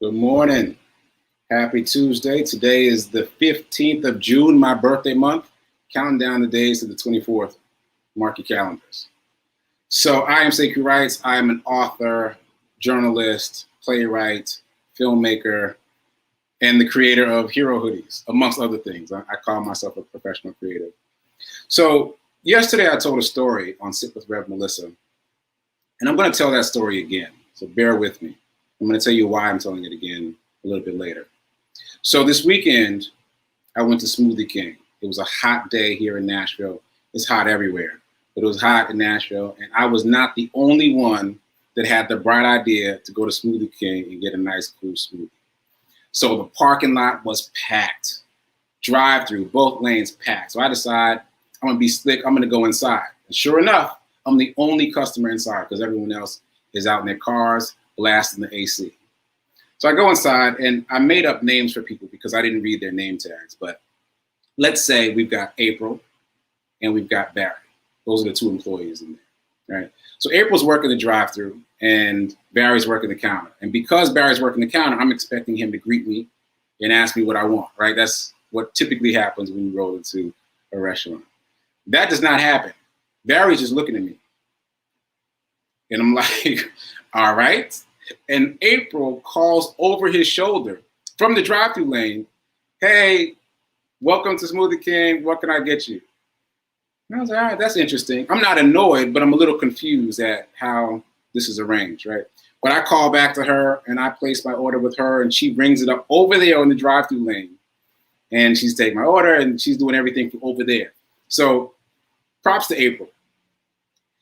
Good morning. Happy Tuesday. Today is the 15th of June, my birthday month. Counting down the days to the 24th. Mark your calendars. So I am Sekouwrites. I am an author, journalist, playwright, filmmaker, and the creator of Hero Hoodies, amongst other things. I call myself a professional creative. So yesterday I told a story on Sit with Rev Melissa, and I'm going to tell that story again. So bear with me. I'm going to tell you why I'm telling it again a little bit later. So this weekend, I went to Smoothie King. It was a hot day here in Nashville. It's hot everywhere, but it was hot in Nashville, and I was not the only one that had the bright idea to go to Smoothie King and get a nice, cool smoothie. So the parking lot was packed. Drive-through, both lanes packed. So I decide I'm going to be slick. I'm going to go inside. And sure enough, I'm the only customer inside because everyone else is out in their cars blasting the AC. So I go inside and I made up names for people because I didn't read their name tags. But let's say we've got April and we've got Barry. Those are the two employees in there, right? So April's working the drive-through and Barry's working the counter. And because Barry's working the counter, I'm expecting him to greet me and ask me what I want, right? That's what typically happens when you roll into a restaurant. That does not happen. Barry's just looking at me. And I'm like, all right. And April calls over his shoulder from the drive-through lane, hey, welcome to Smoothie King. What can I get you? And I was like, all right, that's interesting. I'm not annoyed, but I'm a little confused at how this is arranged, right? But I call back to her and I place my order with her and she rings it up over there on the drive-through lane. And she's taking my order and she's doing everything from over there. So props to April.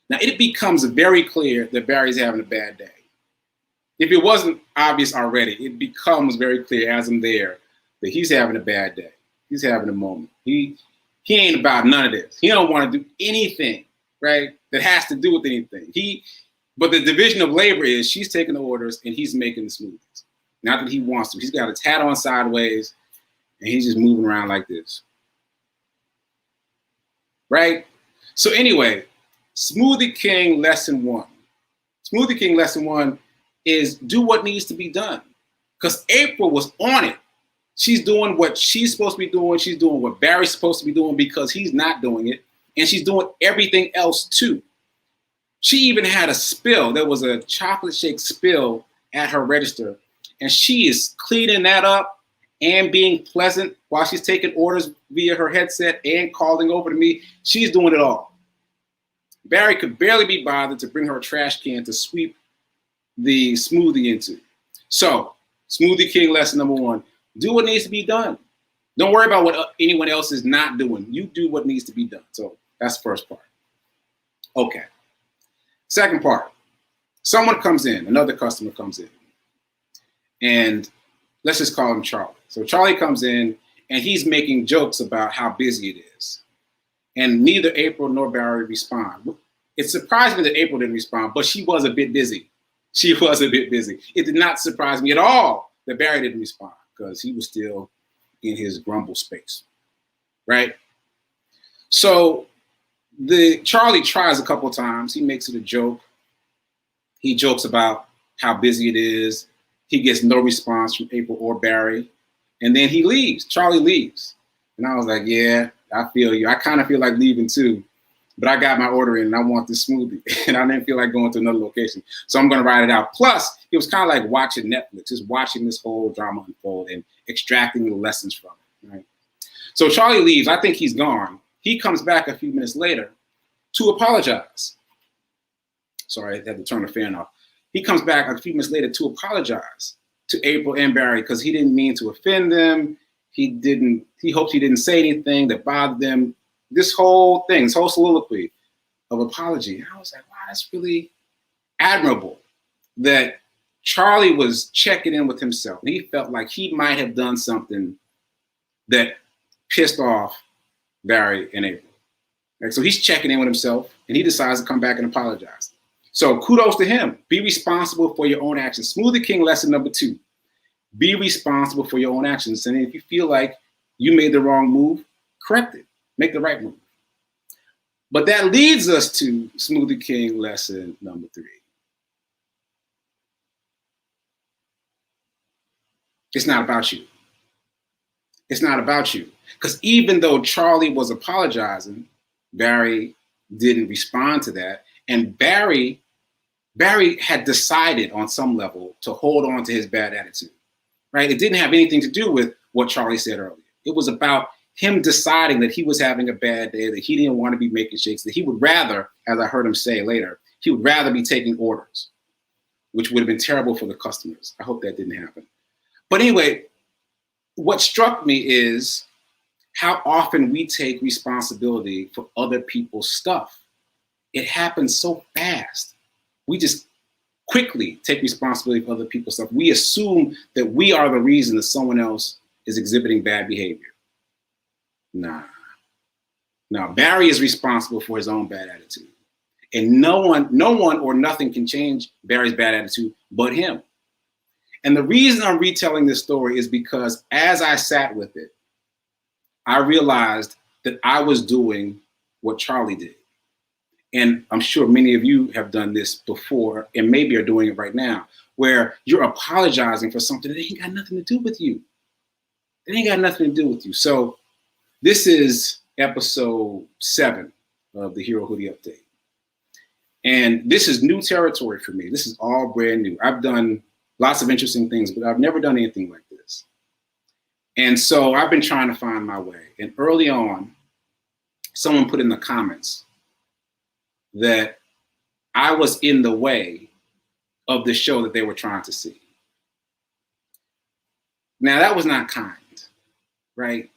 Now it becomes very clear that Barry's having a bad day. If it wasn't obvious already, it becomes very clear as I'm there that he's having a bad day. He's having a moment. He ain't about none of this. He don't want to do anything, right, that has to do with anything. But the division of labor is she's taking the orders and he's making the smoothies. Not that he wants to. He's got his hat on sideways and he's just moving around like this. Right? So anyway, Smoothie King lesson one. Smoothie King lesson one is do what needs to be done. Because April was on it. She's doing what she's supposed to be doing. She's doing what Barry's supposed to be doing because he's not doing it. And she's doing everything else too. She even had a spill. There was a chocolate shake spill at her register. And she is cleaning that up and being pleasant while she's taking orders via her headset and calling over to me. She's doing it all. Barry could barely be bothered to bring her a trash can to sweep the smoothie into. So, Smoothie King lesson number one, do what needs to be done. Don't worry about what anyone else is not doing. You do what needs to be done. So, that's the first part. Okay. Second part, someone comes in, another customer comes in, and let's just call him Charlie. So, Charlie comes in, and he's making jokes about how busy it is. And neither April nor Barry respond. It surprised me that April didn't respond, but she was a bit busy. She was a bit busy. It did not surprise me at all that Barry didn't respond because he was still in his grumble space, right? So Charlie tries a couple of times. He makes it a joke. He jokes about how busy it is. He gets no response from April or Barry. And then he leaves. Charlie leaves. And I was like, yeah, I feel you. I kind of feel like leaving too. But I got my order in and I want this smoothie. And I didn't feel like going to another location. So I'm going to ride it out. Plus, it was kind of like watching Netflix, just watching this whole drama unfold and extracting the lessons from it, right? So Charlie leaves. I think he's gone. He comes back a few minutes later to apologize. Sorry, I had to turn the fan off. He comes back a few minutes later to apologize to April and Barry because he didn't mean to offend them. He hoped he didn't say anything that bothered them. This whole thing, this whole soliloquy of apology. And I was like, wow, that's really admirable that Charlie was checking in with himself. And he felt like he might have done something that pissed off Barry and April. Right? So he's checking in with himself and he decides to come back and apologize. So kudos to him. Be responsible for your own actions. Smoothie King lesson number two. Be responsible for your own actions. And if you feel like you made the wrong move, correct it. Make the right move. But that leads us to Smoothie King lesson number three. It's not about you. It's not about you. Because even though Charlie was apologizing, Barry didn't respond to that. And Barry had decided on some level to hold on to his bad attitude, right? It didn't have anything to do with what Charlie said earlier. It was about him deciding that he was having a bad day, that he didn't want to be making shakes, that he would rather, as I heard him say later, he would rather be taking orders, which would have been terrible for the customers. I hope that didn't happen. But anyway, what struck me is how often we take responsibility for other people's stuff. It happens so fast. We just quickly take responsibility for other people's stuff. We assume that we are the reason that someone else is exhibiting bad behavior. Nah. Barry is responsible for his own bad attitude. And no one or nothing can change Barry's bad attitude but him. And the reason I'm retelling this story is because as I sat with it, I realized that I was doing what Charlie did. And I'm sure many of you have done this before and maybe are doing it right now, where you're apologizing for something that ain't got nothing to do with you. It ain't got nothing to do with you. So this is episode 7 of the Hero Hoodie Update. And this is new territory for me. This is all brand new. I've done lots of interesting things, but I've never done anything like this. And so I've been trying to find my way. And early on, someone put in the comments that I was in the way of the show that they were trying to see. Now, that was not kind, right?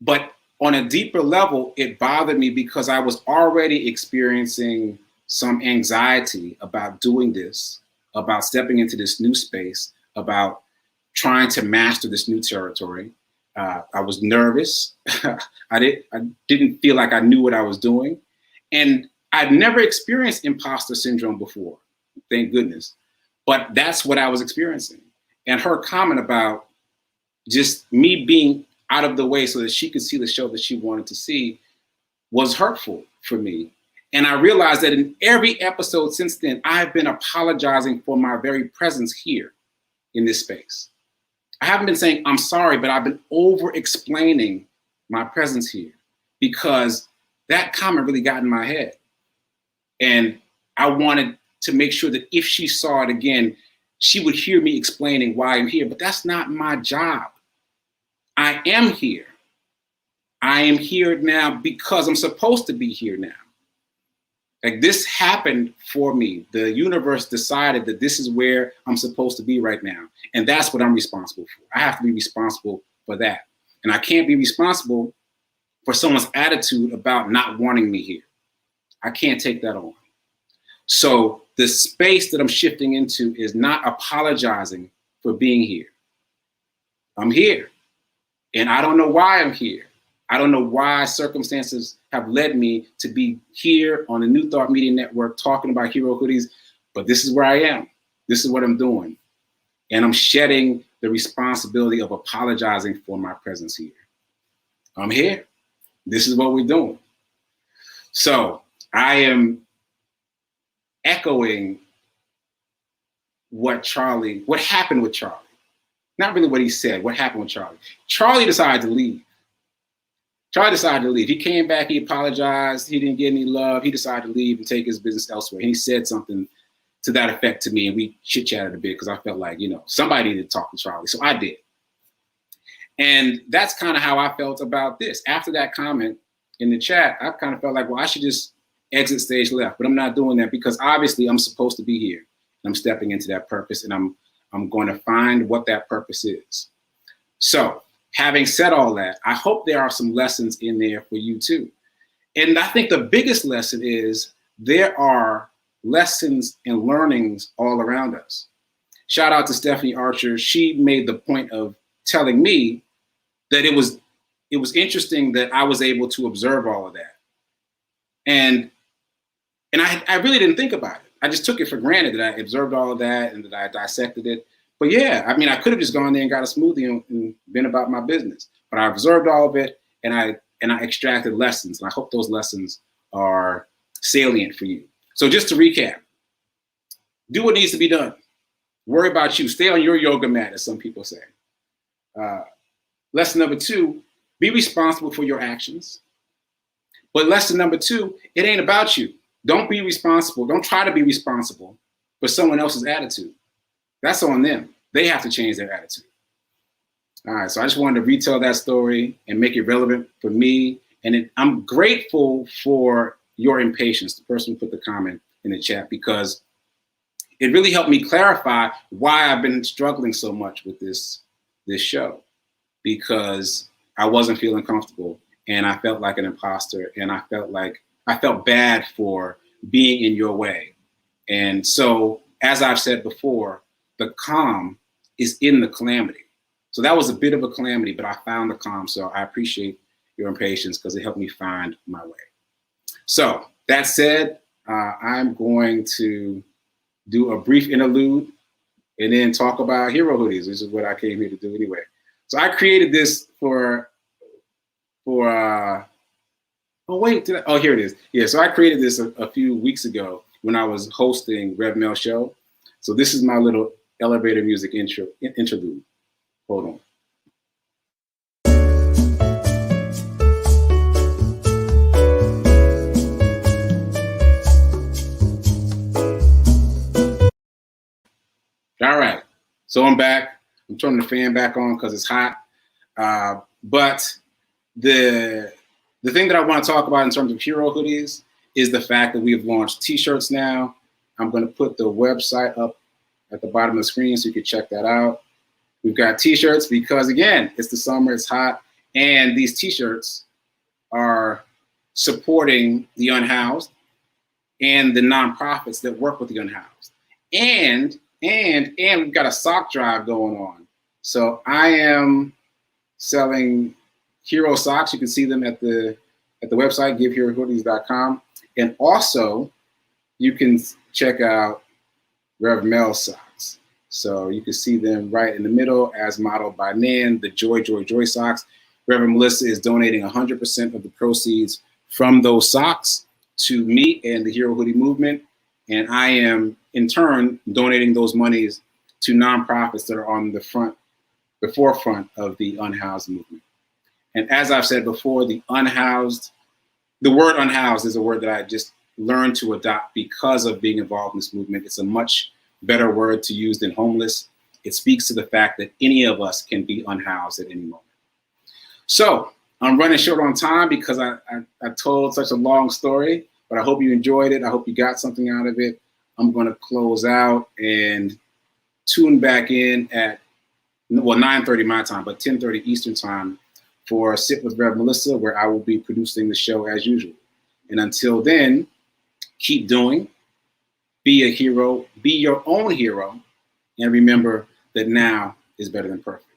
But on a deeper level, it bothered me because I was already experiencing some anxiety about doing this, about stepping into this new space, about trying to master this new territory. I was nervous. I didn't feel like I knew what I was doing. And I'd never experienced imposter syndrome before, thank goodness. But that's what I was experiencing. And her comment about just me being out of the way so that she could see the show that she wanted to see was hurtful for me. And I realized that in every episode since then, I've been apologizing for my very presence here in this space. I haven't been saying I'm sorry, but I've been over-explaining my presence here because that comment really got in my head. And I wanted to make sure that if she saw it again, she would hear me explaining why I'm here, but that's not my job. I am here. I am here now because I'm supposed to be here now. Like this happened for me. The universe decided that this is where I'm supposed to be right now. And that's what I'm responsible for. I have to be responsible for that. And I can't be responsible for someone's attitude about not wanting me here. I can't take that on. So the space that I'm shifting into is not apologizing for being here. I'm here. And I don't know why I'm here. I don't know why circumstances have led me to be here on the New Thought Media Network talking about hero hoodies, but this is where I am. This is what I'm doing. And I'm shedding the responsibility of apologizing for my presence here. I'm here. This is what we're doing. So I am echoing what happened with Charlie. Not really what he said, what happened with Charlie. Charlie decided to leave. He came back, he apologized, he didn't get any love. He decided to leave and take his business elsewhere. And he said something to that effect to me, and we chit-chatted a bit because I felt like, somebody needed to talk to Charlie. So I did. And that's kind of how I felt about this. After that comment in the chat, I kind of felt like, well, I should just exit stage left. But I'm not doing that because obviously I'm supposed to be here. And I'm stepping into that purpose, and I'm going to find what that purpose is. So having said all that, I hope there are some lessons in there for you too. And I think the biggest lesson is there are lessons and learnings all around us. Shout out to Stephanie Archer. She made the point of telling me that it was interesting that I was able to observe all of that. And I really didn't think about it. I just took it for granted that I observed all of that and that I dissected it. But yeah, I mean, I could have just gone there and got a smoothie and been about my business. But I observed all of it and I extracted lessons. And I hope those lessons are salient for you. So just to recap, do what needs to be done. Worry about you. Stay on your yoga mat, as some people say. Lesson number 2, be responsible for your actions. But lesson number 2, it ain't about you. Don't be responsible. Don't try to be responsible for someone else's attitude. That's on them. They have to change their attitude. All right, so I just wanted to retell that story and make it relevant for me. And I'm grateful for your impatience, the person who put the comment in the chat, because it really helped me clarify why I've been struggling so much with this show, because I wasn't feeling comfortable and I felt like an imposter, and I felt bad for being in your way. And so, as I've said before, the calm is in the calamity. So that was a bit of a calamity, but I found the calm. So I appreciate your impatience because it helped me find my way. So that said, I'm going to do a brief interlude and then talk about hero hoodies, which is what I came here to do anyway. So I created this here it is. Yeah, so I created this a few weeks ago when I was hosting Rev Mel Show. So this is my little elevator music interlude. Hold on. All right, so I'm back. I'm turning the fan back on because it's hot. But the thing that I want to talk about in terms of hero hoodies is the fact that we've launched t-shirts now. I'm going to put the website up at the bottom of the screen so you can check that out. We've got t-shirts because, again, it's the summer, it's hot, and these t-shirts are supporting the unhoused and the nonprofits that work with the unhoused. And we've got a sock drive going on. So I am selling hero socks. You can see them at the website, giveherohoodies.com. And also, you can check out Rev Mel socks. So you can see them right in the middle as modeled by Nan, the Joy, Joy, Joy socks. Reverend Melissa is donating 100% of the proceeds from those socks to me and the Hero Hoodie movement. And I am, in turn, donating those monies to nonprofits that are on the forefront of the unhoused movement. And as I've said before, the word unhoused is a word that I just learned to adopt because of being involved in this movement. It's a much better word to use than homeless. It speaks to the fact that any of us can be unhoused at any moment. So I'm running short on time because I told such a long story, but I hope you enjoyed it. I hope you got something out of it. I'm going to close out and tune back in at, 9:30 my time, but 10:30 Eastern time for Sit with Rev Melissa, where I will be producing the show as usual. And until then, keep doing, be a hero, be your own hero, and remember that now is better than perfect.